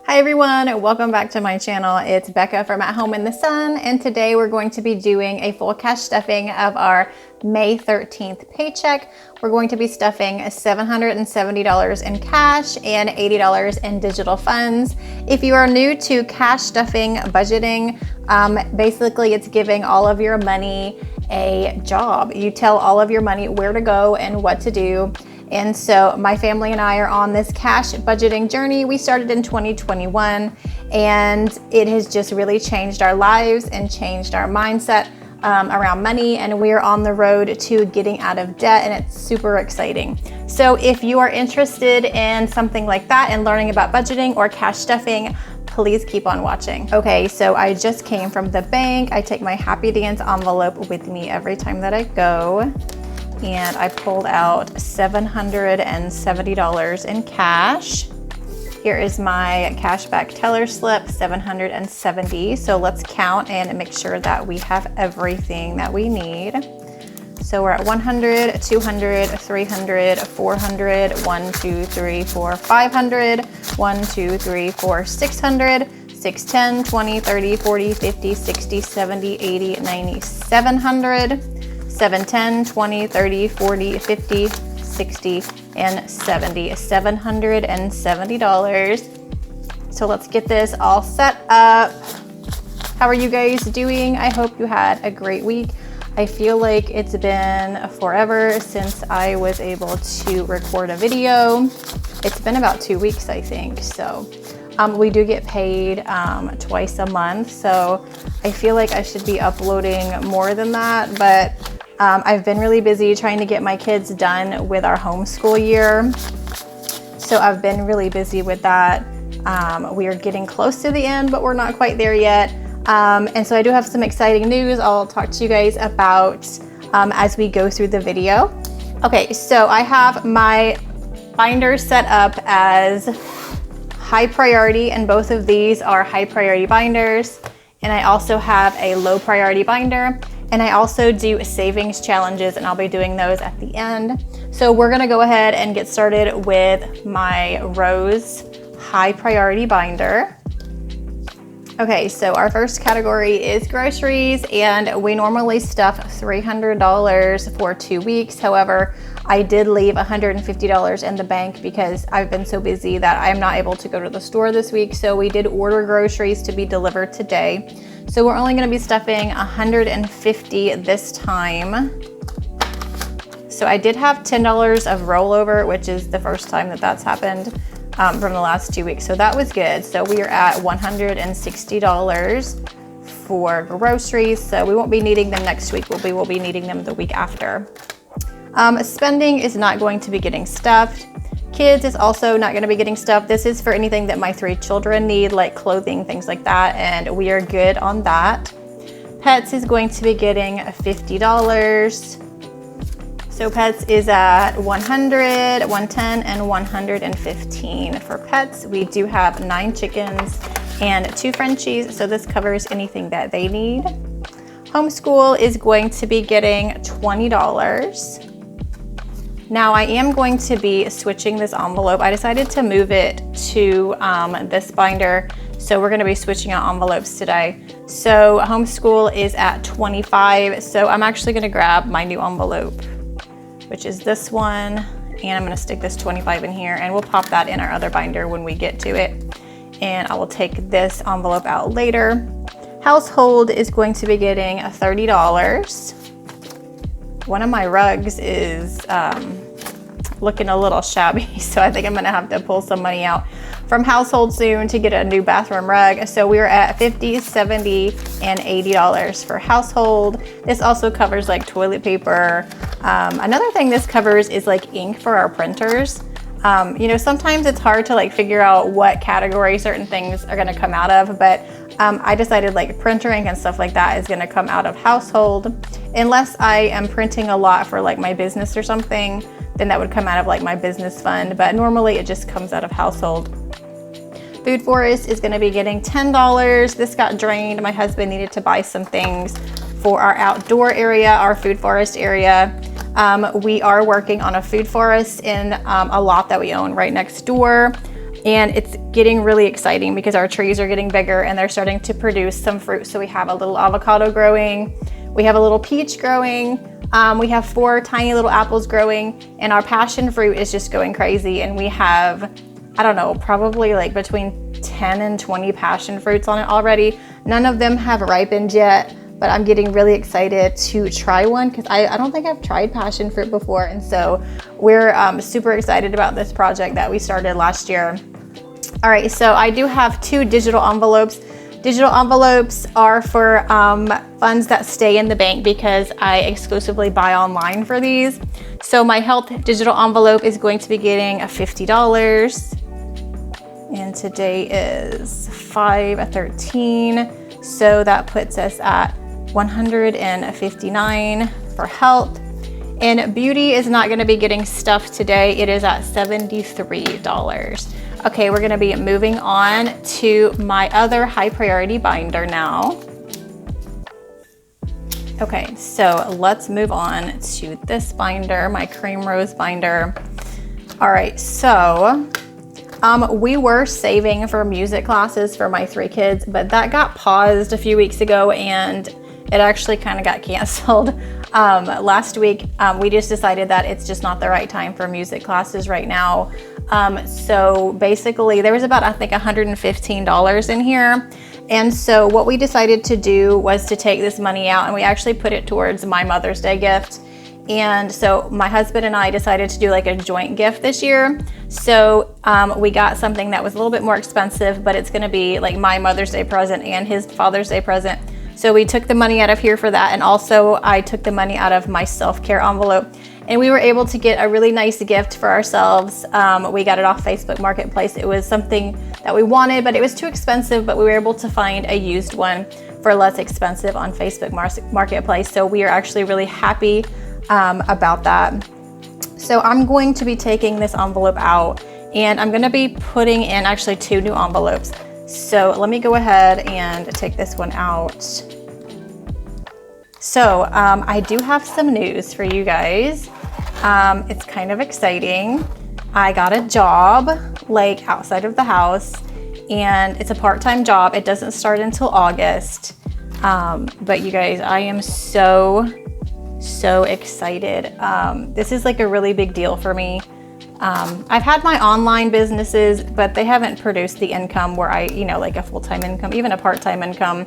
Hi everyone, welcome back to my channel. It's Becca from At Home in the Sun, and today we're going to be doing a full cash stuffing of our May 13th paycheck. We're going to be stuffing $770 in cash and $80 in digital funds. If you are new to cash stuffing budgeting, basically it's giving all of your money a job. You tell all of your money where to go and what to do. And so my family and I are on this cash budgeting journey. We started in 2021 and it has just really changed our lives and changed our mindset around money, and we're on the road to getting out of debt, and it's super exciting. So if you are interested in something like that and learning about budgeting or cash stuffing, please keep on watching. Okay, so I just came from the bank. I take my Happy Dance envelope with me every time that I go. And I pulled out $770 in cash. Here is my cashback teller slip, $770. So let's count and make sure that we have everything that we need. So we're at 100, 200, 300, 400, 1, 2, 3, 4, 500, 1, 2, 3, 4, 600, 610, 20, 30, 40, 50, 60, 70, 80, 90, 700. 710, 20, 30, 40, 50, 60, and 70, $770. So let's get this all set up. How are you guys doing? I hope you had a great week. I feel like it's been forever since I was able to record a video. It's been about 2 weeks, I think. So we do get paid twice a month. So I feel like I should be uploading more than that, but I've been really busy trying to get my kids done with our homeschool year. So I've been really busy with that. We are getting close to the end, but we're not quite there yet. And so I do have some exciting news I'll talk to you guys about as we go through the video. Okay, so I have my binders set up as high priority, and both of these are high priority binders. And I also have a low priority binder. And I also do savings challenges, and I'll be doing those at the end. So we're gonna go ahead and get started with my Rose high priority binder. Okay, so our first category is groceries, and we normally stuff $300 for 2 weeks. However, I did leave $150 in the bank because I've been so busy that I'm not able to go to the store this week. So we did order groceries to be delivered today. So we're only gonna be stuffing $150 this time. So I did have $10 of rollover, which is the first time that that's happened from the last 2 weeks. So that was good. So we are at $160 for groceries. So we won't be needing them next week. We'll be needing them the week after. Spending is not going to be getting stuffed. Kids is also not gonna be getting stuffed. This is for anything that my 3 children need, like clothing, things like that, and we are good on that. Pets is going to be getting $50. So pets is at 100, 110, and 115 for pets. We do have 9 chickens and 2 Frenchies, so this covers anything that they need. Homeschool is going to be getting $20. Now I am going to be switching this envelope. I decided to move it to this binder. So we're gonna be switching out envelopes today. So homeschool is at 25. So I'm actually gonna grab my new envelope, which is this one. And I'm gonna stick this 25 in here, and we'll pop that in our other binder when we get to it. And I will take this envelope out later. Household is going to be getting $30. One of my rugs is looking a little shabby, so I think I'm gonna have to pull some money out from household soon to get a new bathroom rug. So we're at $50, $70, and $80 for household. This also covers like toilet paper. Another thing this covers is like ink for our printers. You know, sometimes it's hard to like figure out what category certain things are gonna come out of, but I decided like printer ink and stuff like that is gonna come out of household. Unless I am printing a lot for like my business or something, then that would come out of like my business fund, but normally it just comes out of household. Food Forest is gonna be getting $10. This got drained. My husband needed to buy some things for our outdoor area, our Food Forest area. We are working on a food forest in a lot that we own right next door. And it's getting really exciting because our trees are getting bigger and they're starting to produce some fruit. So we have a little avocado growing, we have a little peach growing, we have 4 tiny little apples growing, and our passion fruit is just going crazy. And we have, I don't know, probably like between 10 and 20 passion fruits on it already. None of them have ripened yet, but I'm getting really excited to try one because I don't think I've tried passion fruit before. And so we're super excited about this project that we started last year. All right, so I do have 2 digital envelopes. Digital envelopes are for funds that stay in the bank because I exclusively buy online for these. So my health digital envelope is going to be getting a $50. And today is 5/13. So that puts us at $159 for health. And beauty is not going to be getting stuff today. It is at $73. Okay, we're going to be moving on to my other high priority binder now. Okay, so let's move on to this binder, my cream rose binder. All right, so we were saving for music classes for my 3 kids, but that got paused a few weeks ago and it actually kind of got canceled. Last week, we just decided that it's just not the right time for music classes right now. So basically there was about, I think, $115 in here. And so what we decided to do was to take this money out and we actually put it towards my Mother's Day gift. And so my husband and I decided to do like a joint gift this year. So we got something that was a little bit more expensive, but it's gonna be like my Mother's Day present and his Father's Day present. So we took the money out of here for that. And also I took the money out of my self-care envelope. And we were able to get a really nice gift for ourselves. We got it off Facebook Marketplace. It was something that we wanted, but it was too expensive, but we were able to find a used one for less expensive on Facebook Marketplace. So we are actually really happy about that. So I'm going to be taking this envelope out and I'm gonna be putting in actually 2 new envelopes. So let me go ahead and take this one out. So I do have some news for you guys. It's kind of exciting. I got a job like outside of the house and it's a part-time job. It doesn't start until August. But you guys, I am so excited. This is like a really big deal for me. I've had my online businesses, but they haven't produced the income where I, like a full-time income, even a part-time income.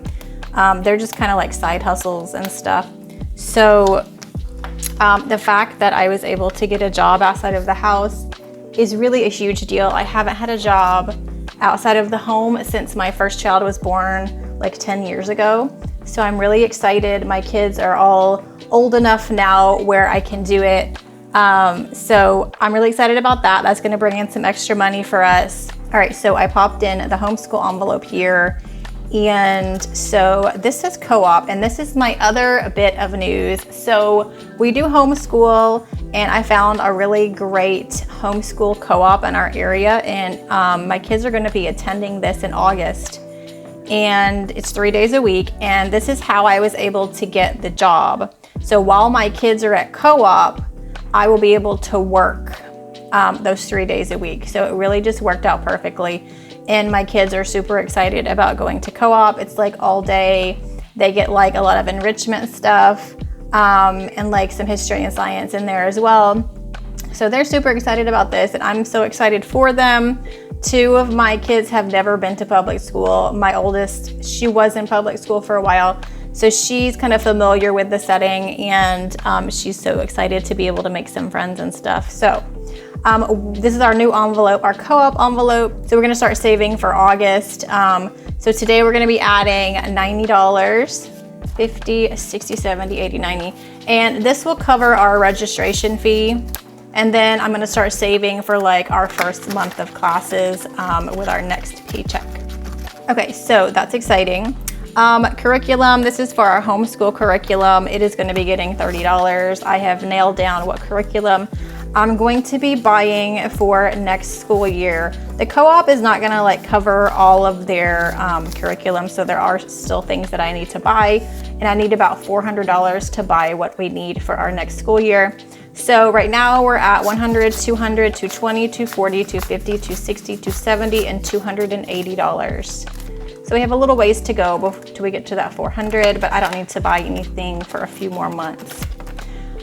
They're just kind of like side hustles and stuff. So the fact that I was able to get a job outside of the house is really a huge deal. I haven't had a job outside of the home since my first child was born like 10 years ago. So I'm really excited. My kids are all old enough now where I can do it. So I'm really excited about that. That's going to bring in some extra money for us. All right, so I popped in the homeschool envelope here. And so this says co-op, and this is my other bit of news. So we do homeschool, and I found a really great homeschool co-op in our area. And my kids are going to be attending this in August. And it's 3 days a week. And this is how I was able to get the job. So while my kids are at co-op, I will be able to work those 3 days a week. So it really just worked out perfectly. And my kids are super excited about going to co-op. It's like all day. They get like a lot of enrichment stuff and like some history and science in there as well. So they're super excited about this and I'm so excited for them. 2 of my kids have never been to public school. My oldest, she was in public school for a while. So she's kind of familiar with the setting and she's so excited to be able to make some friends and stuff. So this is our new envelope, our co-op envelope. So we're gonna start saving for August. So today we're gonna be adding $90, 50, 60, 70, 80, 90. And this will cover our registration fee. And then I'm gonna start saving for like our first month of classes with our next paycheck. Okay, so that's exciting. Curriculum, this is for our homeschool curriculum. It is gonna be getting $30. I have nailed down what curriculum I'm going to be buying for next school year. The co-op is not gonna like cover all of their curriculum, so there are still things that I need to buy, and I need about $400 to buy what we need for our next school year. So right now we're at 100, 200, 220, 240, 250, 260, 270, and $280. So we have a little ways to go till we get to that 400, but I don't need to buy anything for a few more months.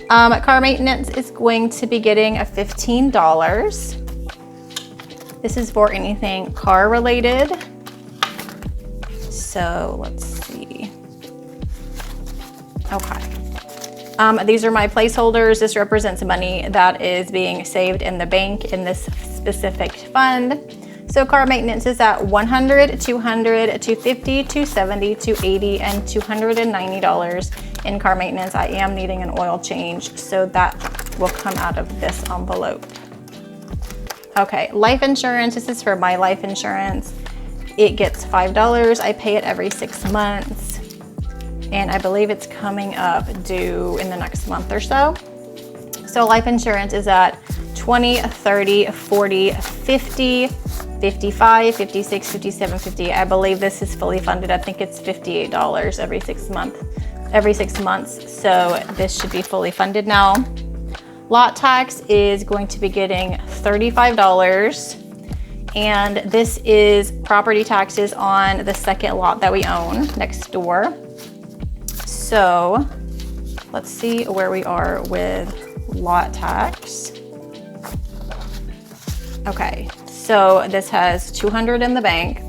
Car maintenance is going to be getting a $15. This is for anything car related. So let's see. Okay. These are my placeholders. This represents money that is being saved in the bank in this specific fund. So car maintenance is at 100, 200, 250, 270, 280, and $290 in car maintenance. I am needing an oil change, so that will come out of this envelope. Okay, life insurance. This is for my life insurance. It gets $5. I pay it every 6 months, and I believe it's coming up due in the next month or so. So life insurance is at 20, 30, 40, 50, 55, 56, 57, 50. I believe this is fully funded. I think it's $58 every 6 months. So this should be fully funded now. Lot tax is going to be getting $35. And this is property taxes on the second lot that we own next door. So let's see where we are with lot tax. Okay, so this has 200 in the bank.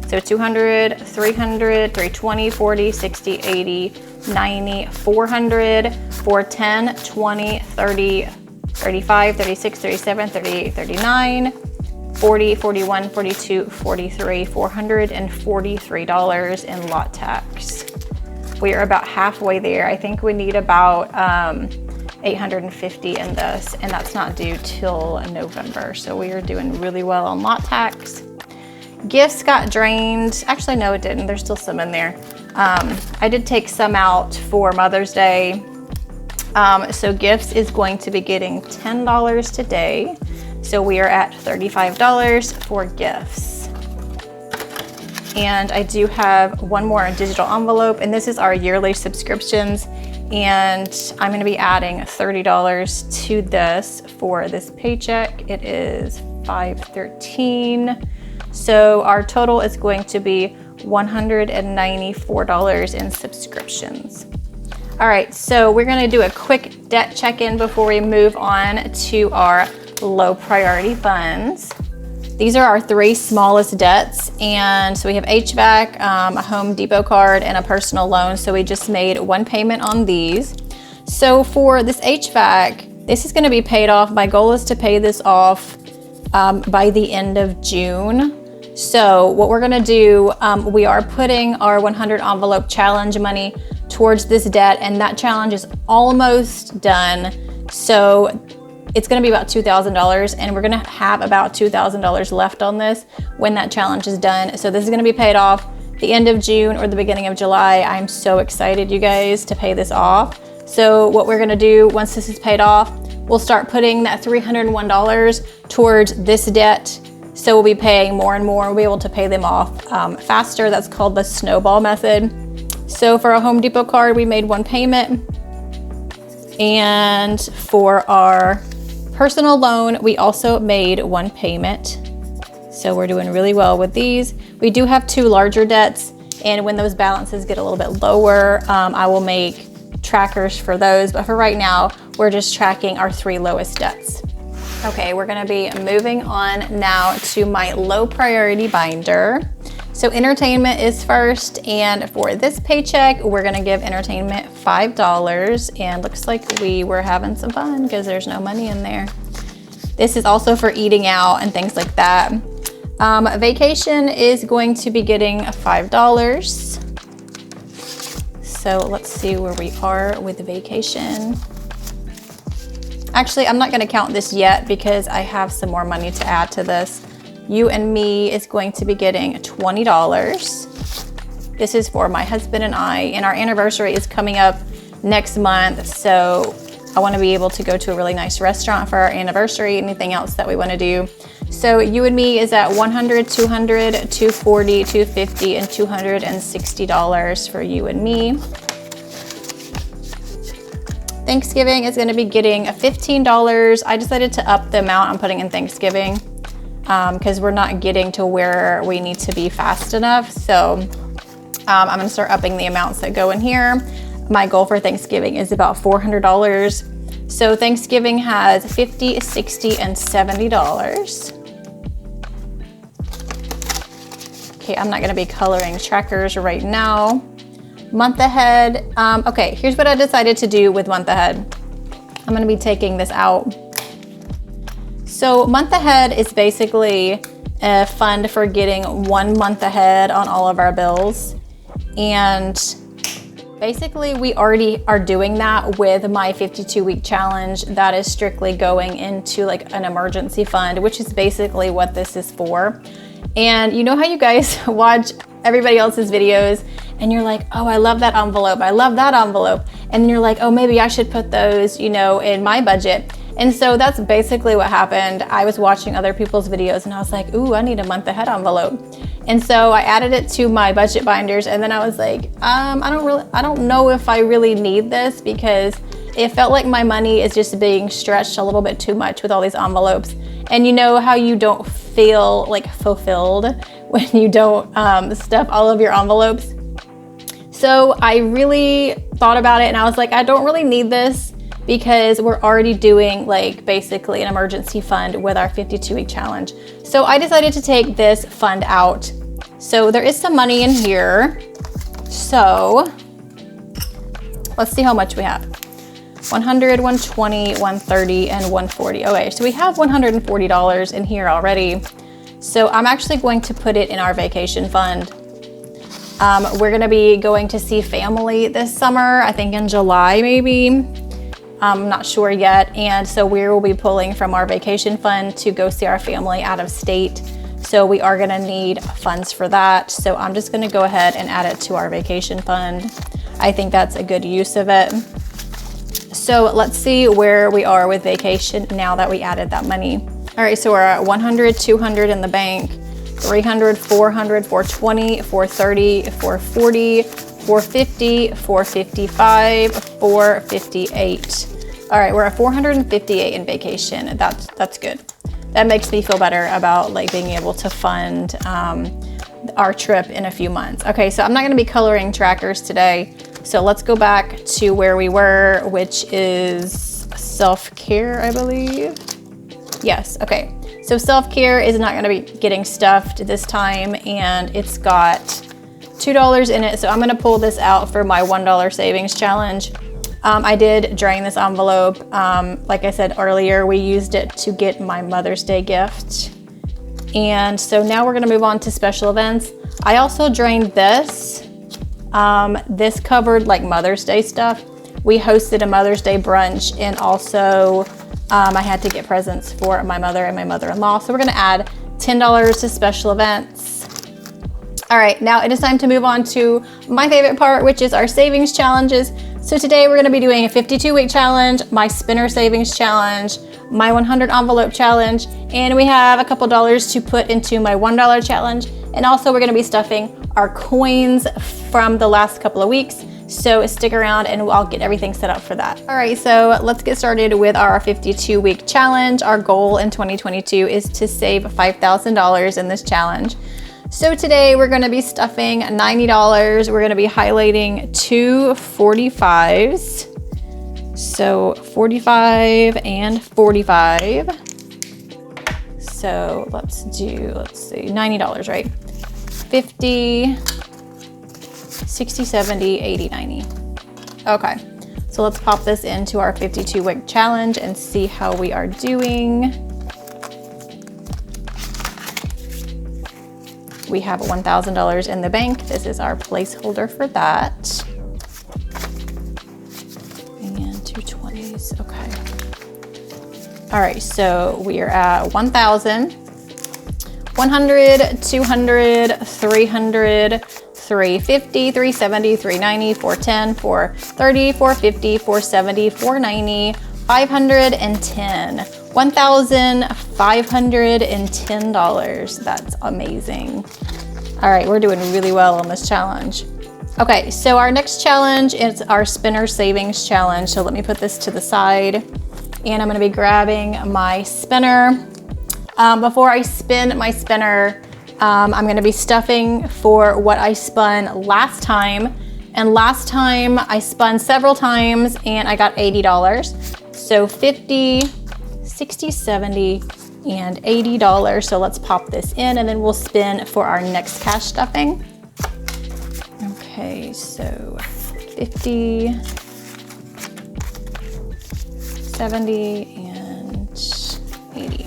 So 200, 300, 320, 40, 60, 80, 90, 400, 410, 20, 30, 35, 36, 37, 38, 39, 40, 41, 42, 43, $443 in lot tax. We are about halfway there. I think we need about 850 in this, and that's not due till November. So we are doing really well on lot tax. Gifts got drained. Actually, no, it didn't. There's still some in there. I did take some out for Mother's Day. So gifts is going to be getting $10 today. So we are at $35 for gifts. And I do have one more digital envelope, and this is our yearly subscriptions. And I'm gonna be adding $30 to this for this paycheck. It is $513. So our total is going to be $194 in subscriptions. All right, so we're gonna do a quick debt check-in before we move on to our low priority funds. These are our 3 smallest debts. And so we have HVAC, a Home Depot card, and a personal loan. So we just made one payment on these. So for this HVAC, this is gonna be paid off. My goal is to pay this off by the end of June. So what we're gonna do, we are putting our 100 envelope challenge money towards this debt, and that challenge is almost done. So it's gonna be about $2,000, and we're gonna have about $2,000 left on this when that challenge is done. So this is gonna be paid off the end of June or the beginning of July. I'm so excited, you guys, to pay this off. So what we're gonna do once this is paid off, we'll start putting that $301 towards this debt. So we'll be paying more and more. We'll be able to pay them off faster. That's called the snowball method. So for a Home Depot card, we made one payment. And for our personal loan, we also made one payment. So we're doing really well with these. We do have 2 larger debts, and when those balances get a little bit lower, I will make trackers for those. But for right now, we're just tracking our 3 lowest debts. Okay, we're gonna be moving on now to my low priority binder. So entertainment is first, and for this paycheck, we're gonna give entertainment $5, and looks like we were having some fun because there's no money in there. This is also for eating out and things like that. Vacation is going to be getting $5. So let's see where we are with vacation. Actually, I'm not gonna count this yet because I have some more money to add to this. You and Me is going to be getting $20. This is for my husband and I, and our anniversary is coming up next month. So I wanna be able to go to a really nice restaurant for our anniversary, anything else that we wanna do. So You and Me is at $100, $200, $240, $250, and $260 for You and Me. Thanksgiving is gonna be getting $15. I decided to up the amount I'm putting in Thanksgiving because we're not getting to where we need to be fast enough. So I'm gonna start upping the amounts that go in here. My goal for Thanksgiving is about $400. So Thanksgiving has $50, $60, and $70. Okay, I'm not gonna be coloring trackers right now. Month ahead, okay, here's what I decided to do with month ahead. I'm gonna be taking this out. So month ahead is basically a fund for getting 1 month ahead on all of our bills. And basically we already are doing that with my 52-week challenge. That is strictly going into like an emergency fund, which is basically what this is for. And you know how you guys watch everybody else's videos and you're like, oh, I love that envelope, I love that envelope. And then you're like, oh, maybe I should put those, you know, in my budget. And so that's basically what happened. I was watching other people's videos and I was like, ooh, I need a month ahead envelope. And so I added it to my budget binders, and then I was like, I don't know if I really need this, because it felt like my money is just being stretched a little bit too much with all these envelopes. And you know how you don't feel like fulfilled when you don't stuff all of your envelopes? So I really thought about it and I was like, I don't really need this, because we're already doing like basically an emergency fund with our 52-week challenge. So I decided to take this fund out. So there is some money in here. So let's see how much we have. 100, 120, 130, and 140. Okay, so we have $140 in here already. So I'm actually going to put it in our vacation fund. We're gonna be going to see family this summer, I think in July maybe. I'm not sure yet. And so we will be pulling from our vacation fund to go see our family out of state. So we are gonna need funds for that. So I'm just gonna go ahead and add it to our vacation fund. I think that's a good use of it. So let's see where we are with vacation now that we added that money. All right, so we're at 100, 200 in the bank, 300, 400, 420, 430, 440, 450, 455, 458. All right, we're at 458 in vacation. That's good. That makes me feel better about like being able to fund our trip in a few months. Okay, so I'm not gonna be coloring trackers today. So let's go back to where we were, which is self-care, I believe. Yes, okay. So self-care is not gonna be getting stuffed this time, and it's got $2 in it. So I'm gonna pull this out for my $1 savings challenge. I did drain this envelope. Like I said earlier, we used it to get my Mother's Day gift. And so now we're gonna move on to special events. I also drained this. This covered like Mother's Day stuff. We hosted a Mother's Day brunch, and also I had to get presents for my mother and my mother-in-law. So we're gonna add $10 to special events. All right, now it is time to move on to my favorite part, which is our savings challenges. So today we're gonna be doing a 52-week challenge, my spinner savings challenge, my 100 envelope challenge, and we have a couple dollars to put into my $1 challenge. And also we're gonna be stuffing our coins from the last couple of weeks. So stick around and I'll get everything set up for that. All right, so let's get started with our 52-week challenge. Our goal in 2022 is to save $5,000 in this challenge. So today we're gonna be stuffing $90. We're gonna be highlighting two 45s. So 45 and 45. So let's see, $90, right? 50, 60, 70, 80, 90. Okay, so let's pop this into our 52-week challenge and see how we are doing. We have $1,000 in the bank. This is our placeholder for that. And two 20s, okay. All right, so we are at 1,000, 100, 200, 300, 350, 370, 390, 410, 430, 450, 470, 490, 510. $1,510. That's amazing. All right, we're doing really well on this challenge. Okay, so our next challenge is our spinner savings challenge. So let me put this to the side, and I'm gonna be grabbing my spinner. Before I spin my spinner, I'm gonna be stuffing for what I spun last time. And last time I spun several times and I got $80. So 50, 60, 70, and $80. So let's pop this in and then we'll spin for our next cash stuffing. Okay, so 50, 70, and 80.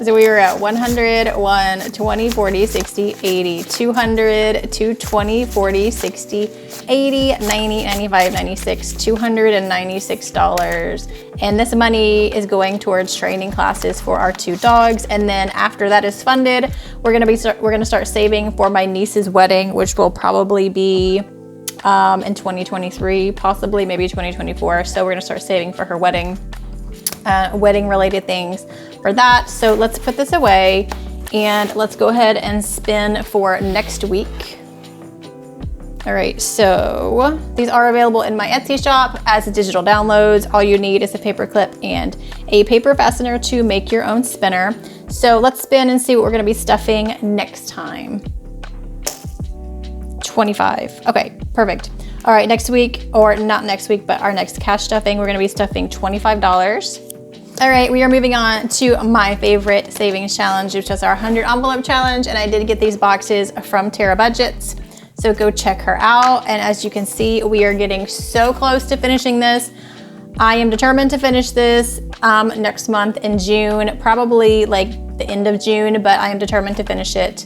So we were at 100, 1, 20, 40, 60, 80, 200, 220, 40, 60, 80, 90, 95, 96, $296. And this money is going towards training classes for our 2 dogs. And then after that is funded, we're gonna start saving for my niece's wedding, which will probably be in 2023, possibly maybe 2024. So we're gonna start saving for her wedding, wedding related things for that. So let's put this away and let's go ahead and spin for next week. All right, so these are available in my Etsy shop as digital downloads. All you need is a paper clip and a paper fastener to make your own spinner. So let's spin and see what we're gonna be stuffing next time. 25, okay, perfect. All right, next week, or not next week, but our next cash stuffing, we're gonna be stuffing $25. All right, we are moving on to my favorite savings challenge, which is our 100 envelope challenge. And I did get these boxes from Tara Budgets. So go check her out. And as you can see, we are getting so close to finishing this. I am determined to finish this next month in June, probably like the end of June, but I am determined to finish it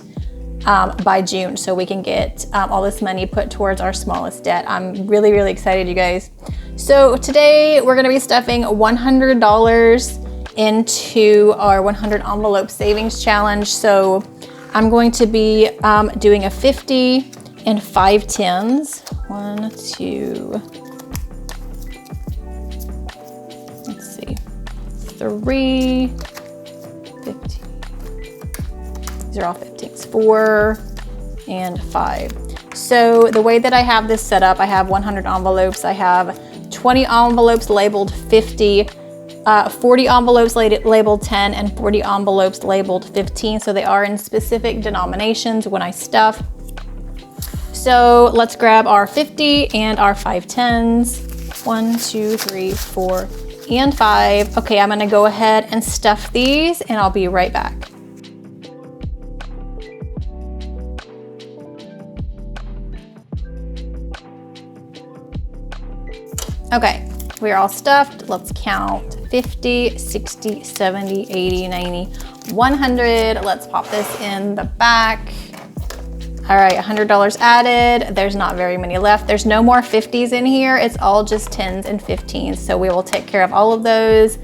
by June so we can get all this money put towards our smallest debt. I'm really, really excited, you guys. So today we're gonna be stuffing $100 into our 100 envelope savings challenge. So I'm going to be doing a 50 and 5 10s. 1, 2, let's see, 3, 15. These are all 15s, 4 and 5. So the way that I have this set up, I have 100 envelopes. I have 20 envelopes labeled 50, 40 envelopes labeled 10, and 40 envelopes labeled 15. So they are in specific denominations when I stuff. So let's grab our 50 and our 5 10s. 1, 2, 3, 4, and 5. Okay, I'm gonna go ahead and stuff these and I'll be right back. Okay, we're all stuffed. Let's count 50, 60, 70, 80, 90, 100. Let's pop this in the back. All right, $100 added. There's not very many left. There's no more 50s in here. It's all just 10s and 15s. So we will take care of all of those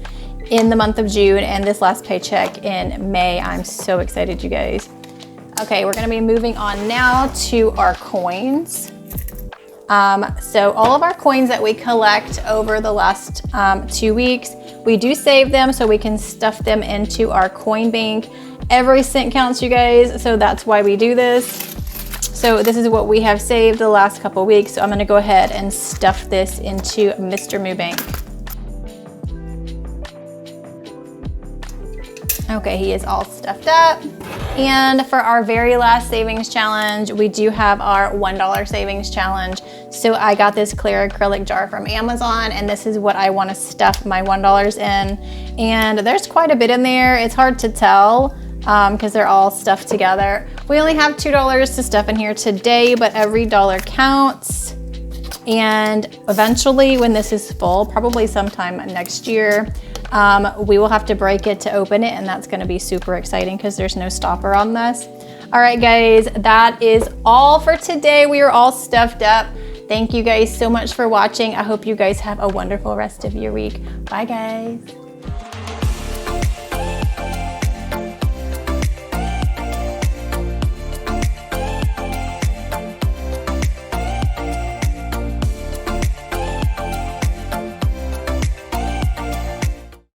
in the month of June and this last paycheck in May. I'm so excited, you guys. Okay, we're gonna be moving on now to our coins. So all of our coins that we collect over the last 2 weeks, we do save them so we can stuff them into our coin bank. Every cent counts, you guys, so that's why we do this. So this is what we have saved the last couple weeks. So I'm gonna go ahead and stuff this into Mr. Moo Bank. Okay, he is all stuffed up. And for our very last savings challenge, we do have our $1 savings challenge. So I got this clear acrylic jar from Amazon, and this is what I want to stuff my $1 in. And there's quite a bit in there. It's hard to tell because they're all stuffed together. We only have $2 to stuff in here today, but every dollar counts. And eventually when this is full, probably sometime next year, we will have to break it to open it, and that's gonna be super exciting because there's no stopper on this. All right, guys, that is all for today. We are all stuffed up. Thank you guys so much for watching. I hope you guys have a wonderful rest of your week. Bye, guys.